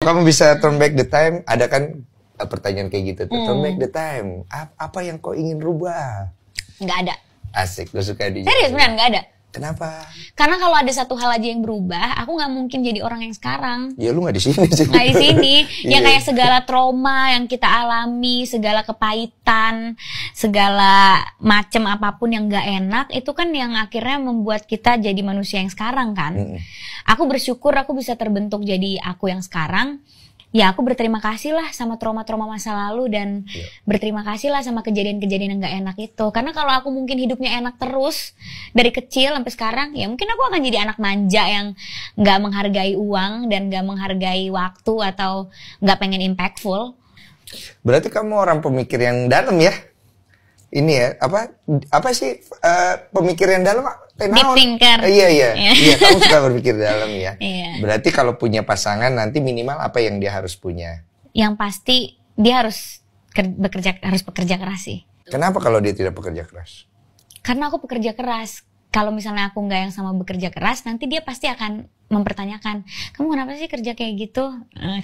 Kamu bisa turn back the time, ada kan pertanyaan kayak gitu tuh. Turn back the time, apa yang kau ingin rubah? Nggak ada. Asik, gue suka dijawab. Serius beneran nggak ada. Kenapa? Karena kalau ada satu hal aja yang berubah, aku nggak mungkin jadi orang yang sekarang. Ya lu nggak di sini sih. Nggak di sini. Ya Iya. kayak segala trauma yang kita alami, segala kepahitan, segala macam apapun yang nggak enak, itu kan yang akhirnya membuat kita jadi manusia yang sekarang kan. Aku bersyukur aku bisa terbentuk jadi aku yang sekarang. Ya aku berterima kasih lah sama trauma-trauma masa lalu dan berterima kasih lah sama kejadian-kejadian yang gak enak itu. Karena kalau aku mungkin hidupnya enak terus dari kecil sampai sekarang, ya mungkin aku akan jadi anak manja yang gak menghargai uang dan gak menghargai waktu atau gak pengen impactful. Berarti kamu orang pemikir yang dalam ya? Ini ya, apa sih pemikir yang dalam? Deep thinker. Iya, kamu suka berpikir dalam ya. Iya. Berarti kalau punya pasangan nanti minimal apa yang dia harus punya? Yang pasti dia harus bekerja keras sih. Kenapa kalau dia tidak bekerja keras? Karena aku bekerja keras. Kalau misalnya aku nggak yang sama bekerja keras, nanti dia pasti akan mempertanyakan, kamu kenapa sih kerja kayak gitu?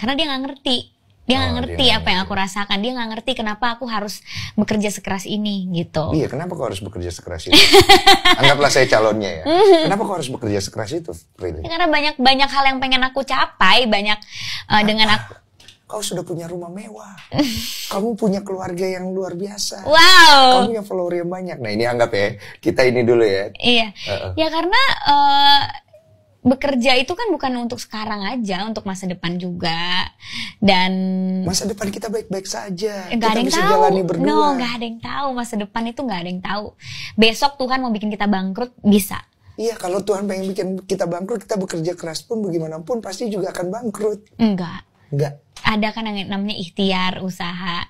Karena dia nggak ngerti. Dia nggak ngerti apa yang aku rasakan. Dia nggak ngerti kenapa aku harus bekerja sekeras ini gitu. Iya, kenapa kau harus bekerja sekeras itu? Anggaplah saya calonnya ya. Kenapa kau harus bekerja sekeras itu, Prilly? Karena banyak hal yang pengen aku capai, banyak dengan aku. Kau sudah punya rumah mewah. Kamu punya keluarga yang luar biasa. Wow. Kamu punya follower yang banyak. Nah ini anggap ya, kita ini dulu ya. Iya. Ya karena bekerja itu kan bukan untuk sekarang aja, untuk masa depan juga. Dan masa depan kita baik-baik saja. Nggak ada yang bisa tahu. Jalani berdua. No, nggak ada yang tahu. Masa depan itu nggak ada yang tahu. Besok Tuhan mau bikin kita bangkrut, bisa. Iya, kalau Tuhan pengen bikin kita bangkrut, kita bekerja keras pun bagaimanapun pasti juga akan bangkrut. Enggak. Ada kan yang namanya ikhtiar, usaha,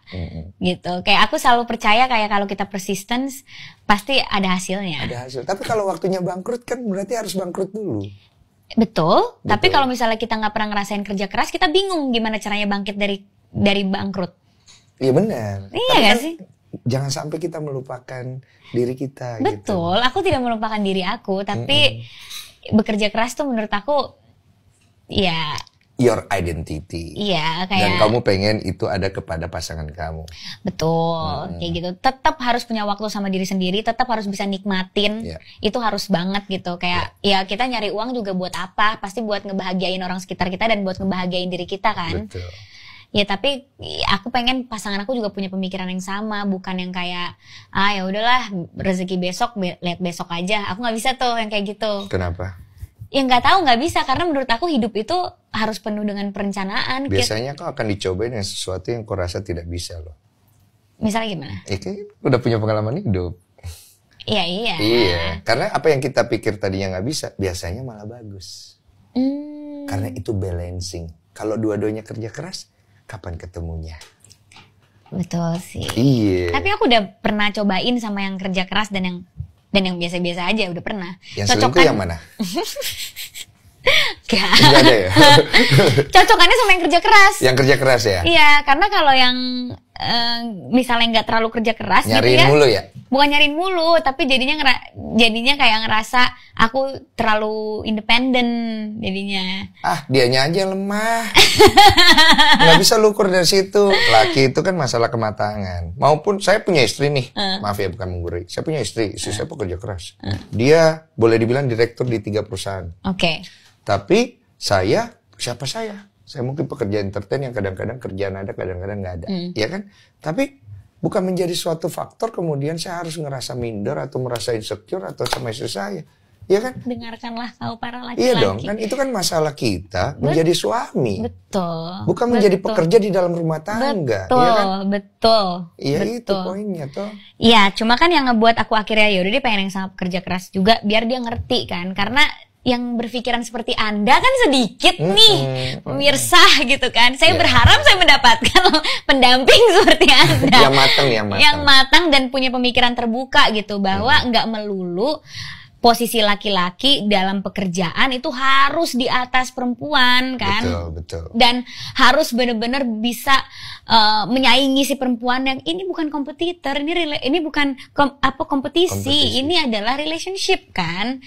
gitu. Kayak aku selalu percaya kayak kalau kita persistence, pasti ada hasilnya. Ada hasil. Tapi kalau waktunya bangkrut kan berarti harus bangkrut dulu. Betul. Tapi kalau misalnya kita nggak pernah ngerasain kerja keras, kita bingung gimana caranya bangkit dari bangkrut. Iya benar. Iya nggak sih? Jangan sampai kita melupakan diri kita. Betul. Gitu. Aku tidak melupakan diri aku, tapi bekerja keras tuh menurut aku, ya. Your identity. Iya, kayak. Dan kamu pengen itu ada kepada pasangan kamu. Betul, kayak gitu. Tetap harus punya waktu sama diri sendiri, tetap harus bisa nikmatin. Itu harus banget gitu. Kayak ya kita nyari uang juga buat apa? Pasti buat ngebahagiain orang sekitar kita dan buat ngebahagiain diri kita kan. Betul. Ya tapi aku pengen pasangan aku juga punya pemikiran yang sama, bukan yang kayak ya udahlah rezeki besok lihat besok aja. Aku nggak bisa tuh yang kayak gitu. Kenapa? Ya nggak tahu, nggak bisa, karena menurut aku hidup itu harus penuh dengan perencanaan. Biasanya kau akan dicobain yang sesuatu yang kau rasa tidak bisa loh. Misalnya gimana? Kan udah punya pengalaman hidup. Iya. Iya, karena apa yang kita pikir tadinya nggak bisa, biasanya malah bagus. Karena itu balancing. Kalau dua-duanya kerja keras, kapan ketemunya? Betul sih. Iya. Tapi aku udah pernah cobain sama yang kerja keras dan yang biasa-biasa aja, udah pernah. Yang selingkuh yang mana? Gak ada ya? Cocokannya sama yang kerja keras. Yang kerja keras ya? Iya, karena kalau yang misalnya nggak terlalu kerja keras nyariin gitu ya, mulu ya? Bukan nyariin mulu, tapi jadinya kayak ngerasa aku terlalu independen jadinya. Dianya aja lemah. Nggak bisa lukur dari situ. Laki itu kan masalah kematangan. Maupun saya punya istri nih, maaf ya bukan menggurui. Saya punya istri saya pekerja keras. Dia boleh dibilang direktur di 3 perusahaan. Oke. Tapi siapa saya? Saya mungkin pekerja entertain yang kadang-kadang kerjaan ada, kadang-kadang nggak ada. Ya kan? Tapi bukan menjadi suatu faktor kemudian saya harus ngerasa minder atau merasa insecure atau sama istri saya. Ya kan? Dengarkanlah kau para laki-laki. Iya dong, kan itu kan masalah kita menjadi suami. Betul. Bukan menjadi pekerja di dalam rumah tangga. Betul, ya kan? betul. Iya itu poinnya toh. Iya, cuma kan yang ngebuat aku akhirnya yaudah dia pengen yang sama pekerja keras juga biar dia ngerti kan. Karena yang berpikiran seperti Anda kan sedikit nih, pemirsa gitu kan. Saya berharap saya mendapatkan pendamping seperti Anda. Yang matang dan punya pemikiran terbuka gitu. Bahwa nggak melulu posisi laki-laki dalam pekerjaan itu harus di atas perempuan kan. Betul. Dan harus benar-benar bisa menyaingi si perempuan yang ini bukan kompetitor, ini bukan kompetisi, ini adalah relationship kan.